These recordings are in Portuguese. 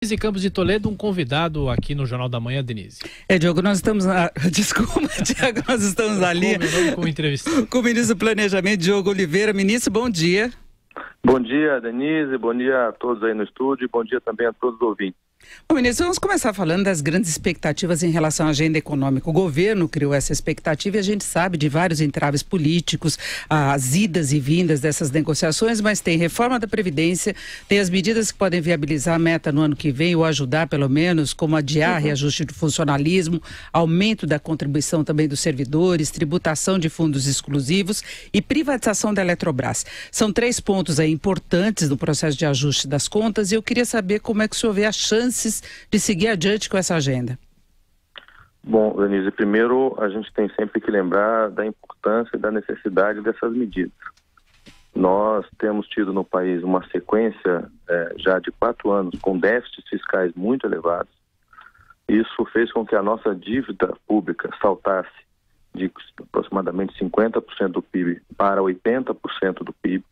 Denise Campos de Toledo, um convidado aqui no Jornal da Manhã, Denise. Diogo, nós estamos desculpa, Tiago, nós estamos ali com o ministro do Planejamento, Diogo Oliveira. Ministro, bom dia. Bom dia, Denise, bom dia a todos aí no estúdio e bom dia também a todos os ouvintes. Bom, ministro, vamos começar falando das grandes expectativas em relação à agenda econômica. O governo criou essa expectativa e a gente sabe de vários entraves políticos, as idas e vindas dessas negociações, mas tem reforma da Previdência, tem as medidas que podem viabilizar a meta no ano que vem ou ajudar pelo menos, como adiar reajuste do funcionalismo, aumento da contribuição também dos servidores, tributação de fundos exclusivos e privatização da Eletrobras. São 3 pontos aí importantes no processo de ajuste das contas e eu queria saber como é que o senhor vê a chance de seguir adiante com essa agenda. Bom, Denise, primeiro a gente tem sempre que lembrar da importância e da necessidade dessas medidas. Nós temos tido no país uma sequência já de 4 anos com déficits fiscais muito elevados. Isso fez com que a nossa dívida pública saltasse de aproximadamente 50% do PIB para 80% do PIB.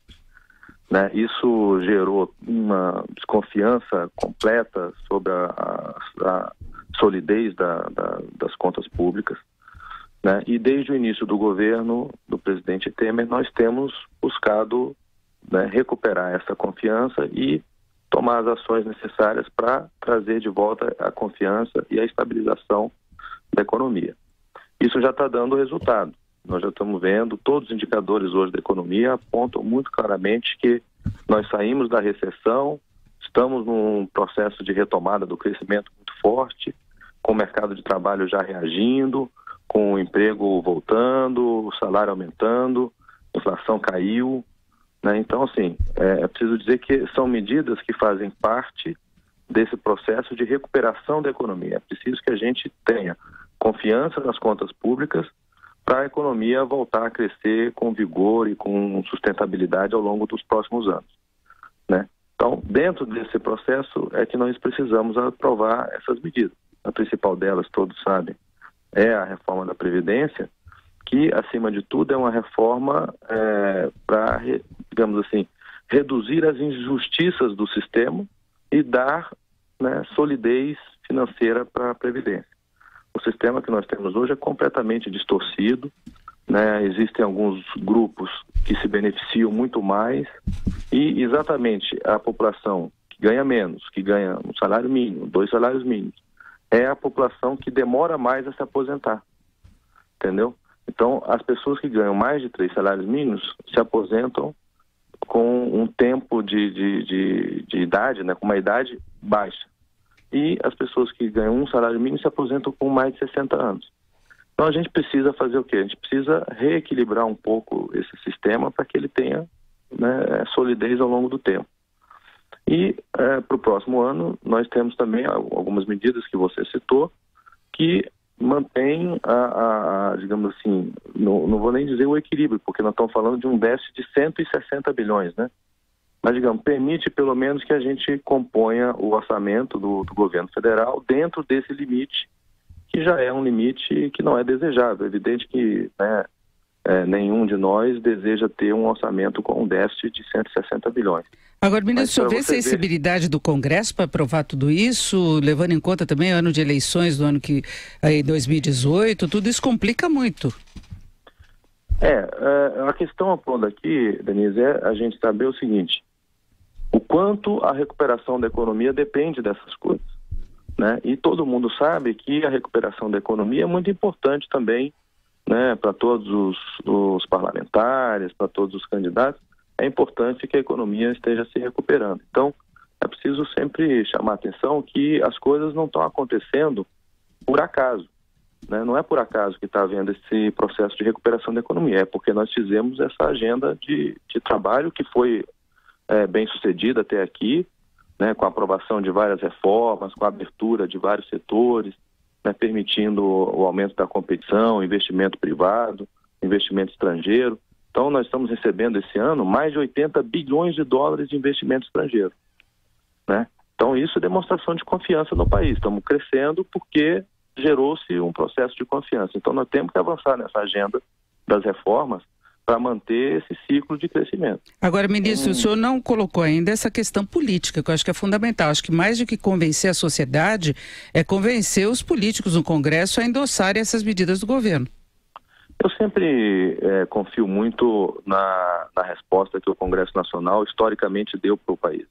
Né? Isso gerou uma desconfiança completa sobre a solidez das contas públicas. Né? E desde o início do governo do presidente Temer, nós temos buscado, né, recuperar essa confiança e tomar as ações necessárias para trazer de volta a confiança e a estabilização da economia. Isso já está dando resultado. Nós já estamos vendo, todos os indicadores hoje da economia apontam muito claramente que nós saímos da recessão, estamos num processo de retomada do crescimento muito forte, com o mercado de trabalho já reagindo, com o emprego voltando, o salário aumentando, a inflação caiu. Né? Então, assim, é preciso dizer que são medidas que fazem parte desse processo de recuperação da economia. É preciso que a gente tenha confiança nas contas públicas para a economia voltar a crescer com vigor e com sustentabilidade ao longo dos próximos anos. Né? Então, dentro desse processo é que nós precisamos aprovar essas medidas. A principal delas, todos sabem, é a reforma da Previdência, que, acima de tudo, é uma reforma para, digamos assim, reduzir as injustiças do sistema e dar, né, solidez financeira para a Previdência. O sistema que nós temos hoje é completamente distorcido, né? Existem alguns grupos que se beneficiam muito mais e exatamente a população que ganha menos, que ganha um salário mínimo, 2 salários mínimos, é a população que demora mais a se aposentar, entendeu? Então, as pessoas que ganham mais de 3 salários mínimos se aposentam com um tempo de idade, né? Com uma idade baixa. E as pessoas que ganham um salário mínimo se aposentam com mais de 60 anos. Então a gente precisa fazer o quê? A gente precisa reequilibrar um pouco esse sistema para que ele tenha, né, solidez ao longo do tempo. E para o próximo ano nós temos também algumas medidas que você citou que mantêm digamos assim, não vou nem dizer o equilíbrio, porque nós estamos falando de um déficit de 160 bilhões, né? Mas, digamos, permite pelo menos que a gente componha o orçamento do governo federal dentro desse limite, que já é um limite que não é desejável. É evidente que, né, nenhum de nós deseja ter um orçamento com um déficit de 160 bilhões. Agora, ministro, o senhor vê sensibilidade do Congresso para aprovar tudo isso, levando em conta também o ano de eleições do ano que, aí, 2018, tudo isso complica muito. A questão toda aqui, Denise, é a gente saber o seguinte: o quanto a recuperação da economia depende dessas coisas, né? E todo mundo sabe que a recuperação da economia é muito importante também, né, para todos os parlamentares, para todos os candidatos. É importante que a economia esteja se recuperando. Então, é preciso sempre chamar a atenção que as coisas não estão acontecendo por acaso. Né? Não é por acaso que está havendo esse processo de recuperação da economia, é porque nós fizemos essa agenda de trabalho que foi bem sucedida até aqui, né, com a aprovação de várias reformas, com a abertura de vários setores, né, permitindo o aumento da competição, investimento privado, investimento estrangeiro. Então, nós estamos recebendo esse ano mais de 80 bilhões de dólares de investimento estrangeiro. Né? Então, isso é demonstração de confiança no país. Estamos crescendo porque gerou-se um processo de confiança. Então, nós temos que avançar nessa agenda das reformas para manter esse ciclo de crescimento. Agora, ministro, o senhor não colocou ainda essa questão política, que eu acho que é fundamental. Acho que mais do que convencer a sociedade, é convencer os políticos no Congresso a endossarem essas medidas do governo. Eu sempre confio muito na resposta que o Congresso Nacional historicamente deu para o país.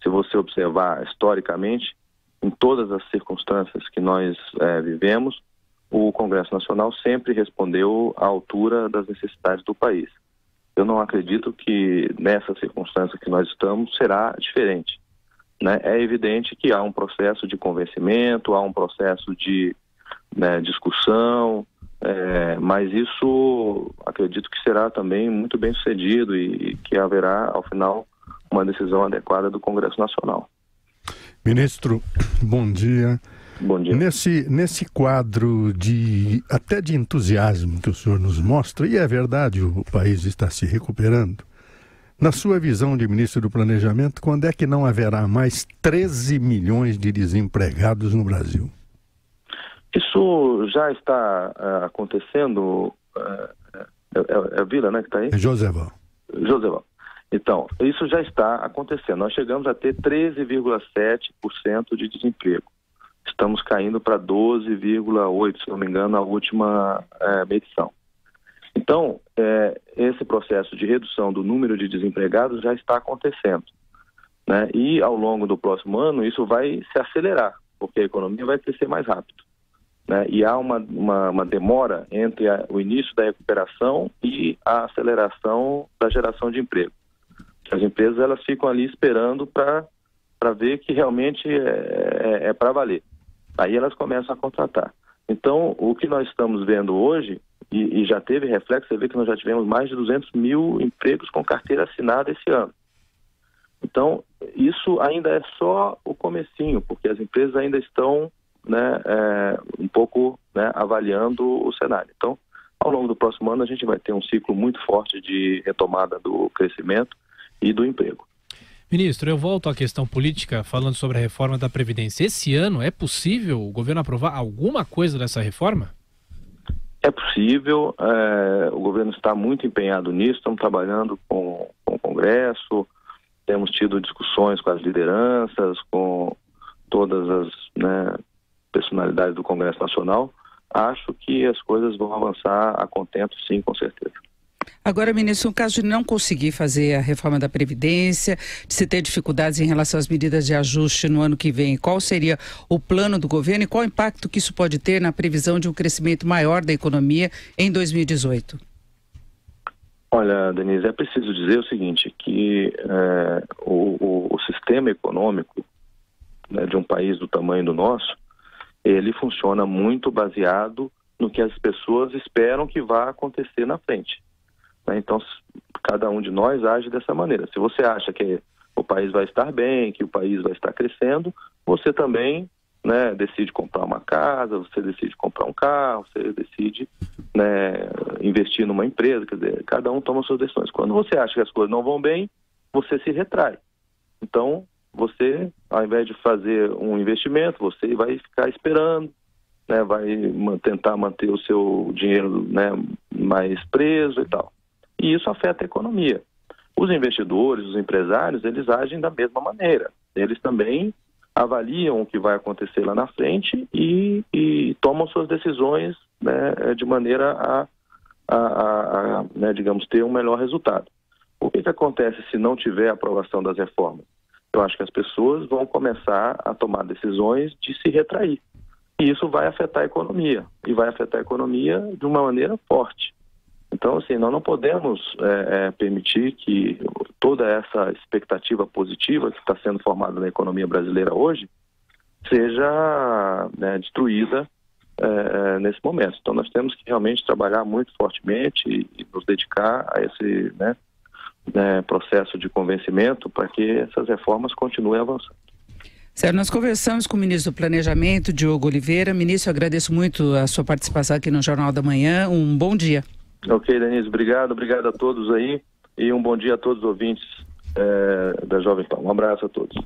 Se você observar historicamente, em todas as circunstâncias que nós vivemos, o Congresso Nacional sempre respondeu à altura das necessidades do país. Eu não acredito que nessa circunstância que nós estamos será diferente, né? É evidente que há um processo de convencimento, há um processo de discussão, mas isso acredito que será também muito bem sucedido e que haverá, ao final, uma decisão adequada do Congresso Nacional. Ministro, bom dia. Bom dia. Nesse quadro até de entusiasmo que o senhor nos mostra, e é verdade, o país está se recuperando, na sua visão de ministro do Planejamento, quando é que não haverá mais 13 milhões de desempregados no Brasil? Isso já está acontecendo. É Vila, né, que está aí? É Joséval. Então, isso já está acontecendo. Nós chegamos a ter 13,7% de desemprego. Estamos caindo para 12,8%, se não me engano, a última medição. Então, esse processo de redução do número de desempregados já está acontecendo, né? E ao longo do próximo ano isso vai se acelerar, porque a economia vai crescer mais rápido, né? E há uma demora entre o início da recuperação e a aceleração da geração de emprego. As empresas elas ficam ali esperando para ver que realmente é para valer. Aí elas começam a contratar. Então, o que nós estamos vendo hoje, e já teve reflexo, você vê que nós já tivemos mais de 200 mil empregos com carteira assinada esse ano. Então, isso ainda é só o comecinho, porque as empresas ainda estão um pouco avaliando o cenário. Então, ao longo do próximo ano, a gente vai ter um ciclo muito forte de retomada do crescimento e do emprego. Ministro, eu volto à questão política, falando sobre a reforma da Previdência. Esse ano é possível o governo aprovar alguma coisa dessa reforma? É possível, o governo está muito empenhado nisso, estamos trabalhando com o Congresso, temos tido discussões com as lideranças, com todas as personalidades do Congresso Nacional. Acho que as coisas vão avançar a contento, sim, com certeza. Agora, ministro, no caso de não conseguir fazer a reforma da Previdência, de se ter dificuldades em relação às medidas de ajuste no ano que vem, qual seria o plano do governo e qual o impacto que isso pode ter na previsão de um crescimento maior da economia em 2018? Olha, Denise, é preciso dizer o seguinte, que o sistema econômico de um país do tamanho do nosso, ele funciona muito baseado no que as pessoas esperam que vá acontecer na frente. Então, cada um de nós age dessa maneira. Se você acha que o país vai estar bem, que o país vai estar crescendo, você também decide comprar uma casa, você decide comprar um carro, você decide investir numa empresa, quer dizer, cada um toma suas decisões. Quando você acha que as coisas não vão bem, você se retrai. Então, você, ao invés de fazer um investimento, você vai ficar esperando, vai tentar manter o seu dinheiro mais preso e tal. E isso afeta a economia. Os investidores, os empresários, eles agem da mesma maneira. Eles também avaliam o que vai acontecer lá na frente e tomam suas decisões de maneira a digamos, ter um melhor resultado. O que acontece se não tiver aprovação das reformas? Eu acho que as pessoas vão começar a tomar decisões de se retrair. E isso vai afetar a economia. E vai afetar a economia de uma maneira forte. Então, assim, nós não podemos permitir que toda essa expectativa positiva que está sendo formada na economia brasileira hoje seja destruída nesse momento. Então, nós temos que realmente trabalhar muito fortemente e nos dedicar a esse processo de convencimento para que essas reformas continuem avançando. Certo, nós conversamos com o ministro do Planejamento, Diogo Oliveira. Ministro, agradeço muito a sua participação aqui no Jornal da Manhã. Um bom dia. Ok, Denise, obrigado a todos aí e um bom dia a todos os ouvintes da Jovem Pan. Um abraço a todos.